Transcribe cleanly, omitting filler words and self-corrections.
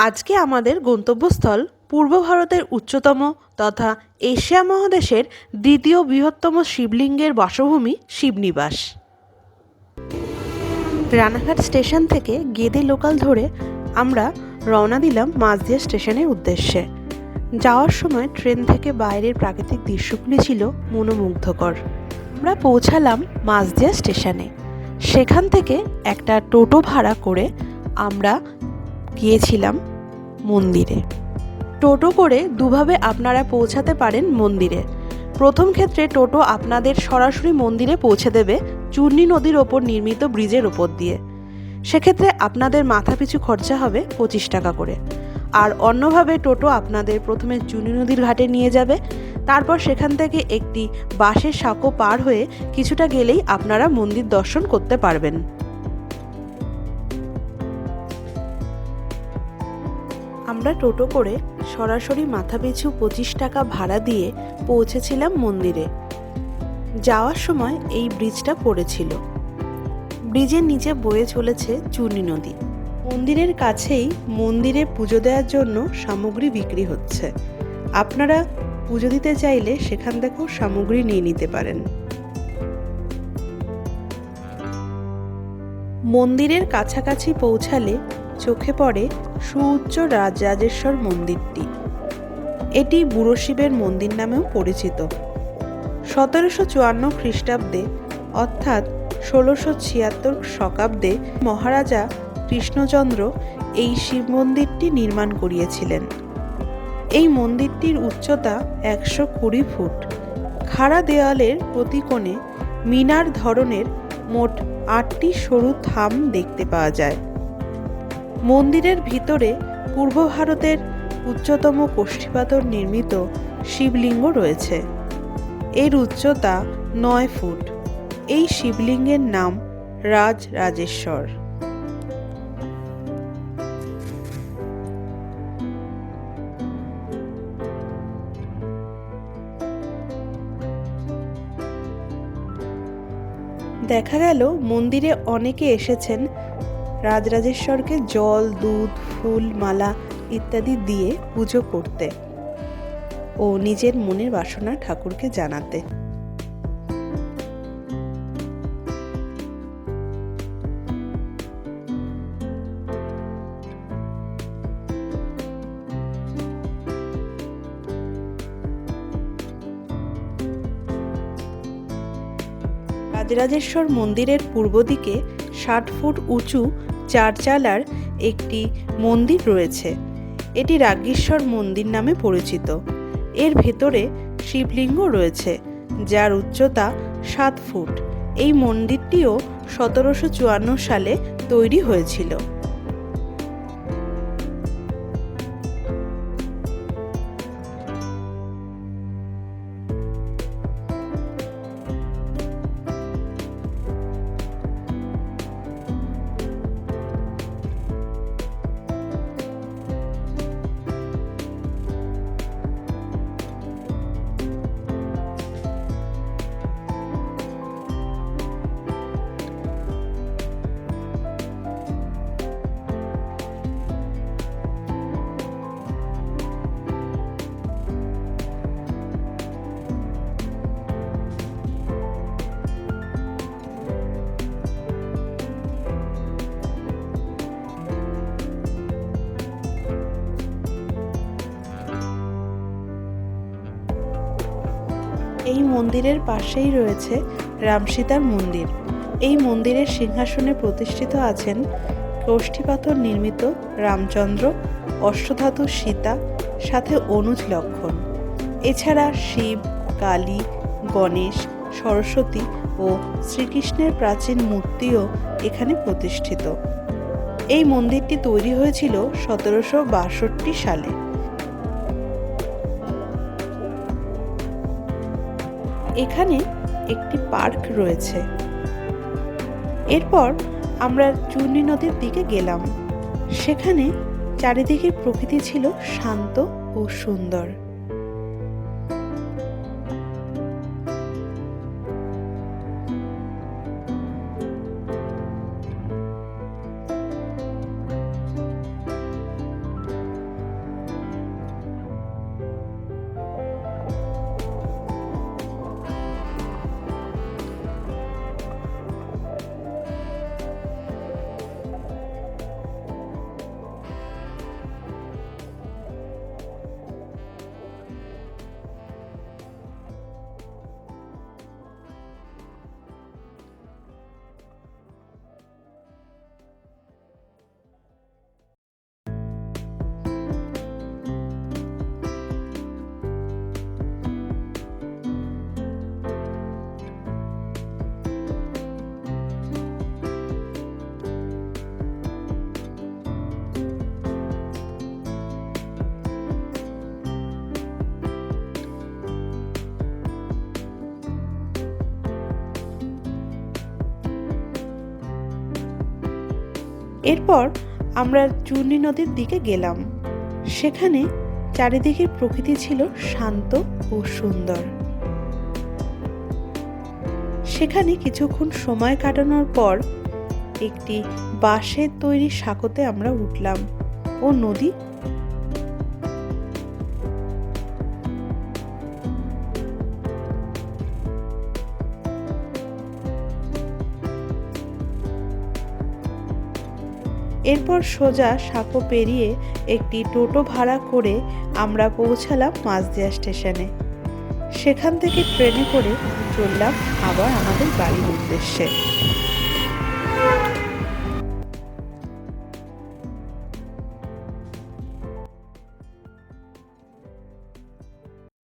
আজকে আমাদের গন্তব্যস্থল পূর্ব ভারতের উচ্চতম তথা এশিয়া মহাদেশের দ্বিতীয় বৃহত্তম শিবলিঙ্গের বাসভূমি শিবনিবাস। রানাঘাট স্টেশন থেকে গেদে লোকাল ধরে আমরা রওনা দিলাম মাঝদিয়া স্টেশনের উদ্দেশ্যে। যাওয়ার সময় ট্রেন থেকে বাইরের প্রাকৃতিক দৃশ্যগুলি ছিল মনোমুগ্ধকর। আমরা পৌঁছালাম মাঝদিয়া স্টেশনে। সেখান থেকে একটা টোটো ভাড়া করে আমরা গিয়েছিলাম মন্দিরে। টোটো করে দুভাবে আপনারা পৌঁছাতে পারেন মন্দিরে। প্রথম ক্ষেত্রে টোটো আপনাদের সরাসরি মন্দিরে পৌঁছে দেবে চূর্ণী নদীর ওপর নির্মিত ব্রিজের ওপর দিয়ে। সেক্ষেত্রে আপনাদের মাথাপিছু খরচা হবে 25 টাকা করে। আর অন্যভাবে টোটো আপনাদের প্রথমে চূর্ণী নদীর ঘাটে নিয়ে যাবে, তারপর সেখান থেকে একটি বাঁশের সাঁকো পার হয়ে কিছুটা গেলেই আপনারা মন্দির দর্শন করতে পারবেন। আমরা টোটো করে সরাসরি মাথাপিছু 25 টাকা ভাড়া দিয়ে পৌঁছেছিলাম মন্দিরে। যাওয়ার সময় এই ব্রিজটা পড়েছিল। ব্রিজের নিচে বয়ে চলেছে চূর্ণী নদী। মন্দিরের কাছেই মন্দিরে পুজো দেওয়ার জন্য সামগ্রী বিক্রি হচ্ছে। আপনারা পুজো দিতে চাইলে সেখান থেকেও সামগ্রী নিয়ে নিতে পারেন। মন্দিরের কাছাকাছি পৌঁছালে চোখে পড়ে সুউচ্চ রাজরাজেশ্বর মন্দিরটি। এটি বুড়ো শিবের মন্দির নামেও পরিচিত। 1754 খ্রিস্টাব্দে অর্থাৎ 1676 শকাব্দে মহারাজা কৃষ্ণচন্দ্র এই শিব মন্দিরটি নির্মাণ করিয়েছিলেন। এই মন্দিরটির উচ্চতা 120 ফুট। খাড়া দেওয়ালের প্রতি কোণে মিনার ধরনের মোট 8টি সরু থাম দেখতে পাওয়া যায়। মন্দিরের ভিতরে পূর্ব ভারতের উচ্চতম কোষ্ঠীপাথর নির্মিত শিবলিঙ্গ রয়েছে। এর উচ্চতা 9 ফুট। এই শিবলিঙ্গের নাম রাজরাজেশ্বর। দেখা গেল মন্দিরে অনেকে এসেছেন রাজরাজেশ্বরকে জল, দুধ, ফুল, মালা ইত্যাদি দিয়ে পুজো করতে ও নিজের মনের বাসনা ঠাকুরকে জানাতে। রাজরাজেশ্বর মন্দিরের পূর্ব দিকে 60 ফুট উঁচু 4 চালার একটি মন্দির রয়েছে। এটি রাজ্ঞীশ্বর মন্দির নামে পরিচিত। এর ভেতরে শিবলিঙ্গ রয়েছে যার উচ্চতা 7 ফুট। এই মন্দিরটিও 1754 সালে তৈরি হয়েছিল। এই মন্দিরের পাশেই রয়েছে রামসীতার মন্দির। এই মন্দিরের সিংহাসনে প্রতিষ্ঠিত আছেন কোষ্ঠীপাথর নির্মিত রামচন্দ্র, অষ্টধাতু সীতা, সাথে অনুজ লক্ষণ। এছাড়া শিব, কালী, গণেশ, সরস্বতী ও শ্রীকৃষ্ণের প্রাচীন মূর্তিও এখানে প্রতিষ্ঠিত। এই মন্দিরটি তৈরি হয়েছিল 1762 সালে। এখানে একটি পার্ক রয়েছে। এরপর আমরা চূর্ণী নদীর দিকে গেলাম। সেখানে চারিদিকের প্রকৃতি ছিল শান্ত ও সুন্দর। এরপর আমরা চূর্ণী নদীর দিকে গেলাম। সেখানে চারিদিকের প্রকৃতি ছিল শান্ত ও সুন্দর। সেখানে কিছুক্ষণ সময় কাটানোর পর একটি বাঁশের তৈরি সাঁকোতে আমরা উঠলাম ও নদী এরপর সোজা সাঁকো পেরিয়ে একটি টোটো ভাড়া করে আমরা পৌঁছালাম মাঝদিয়া স্টেশনে। সেখান থেকে ট্রেনে করে চললাম আবার আমাদের বাড়ির উদ্দেশ্যে।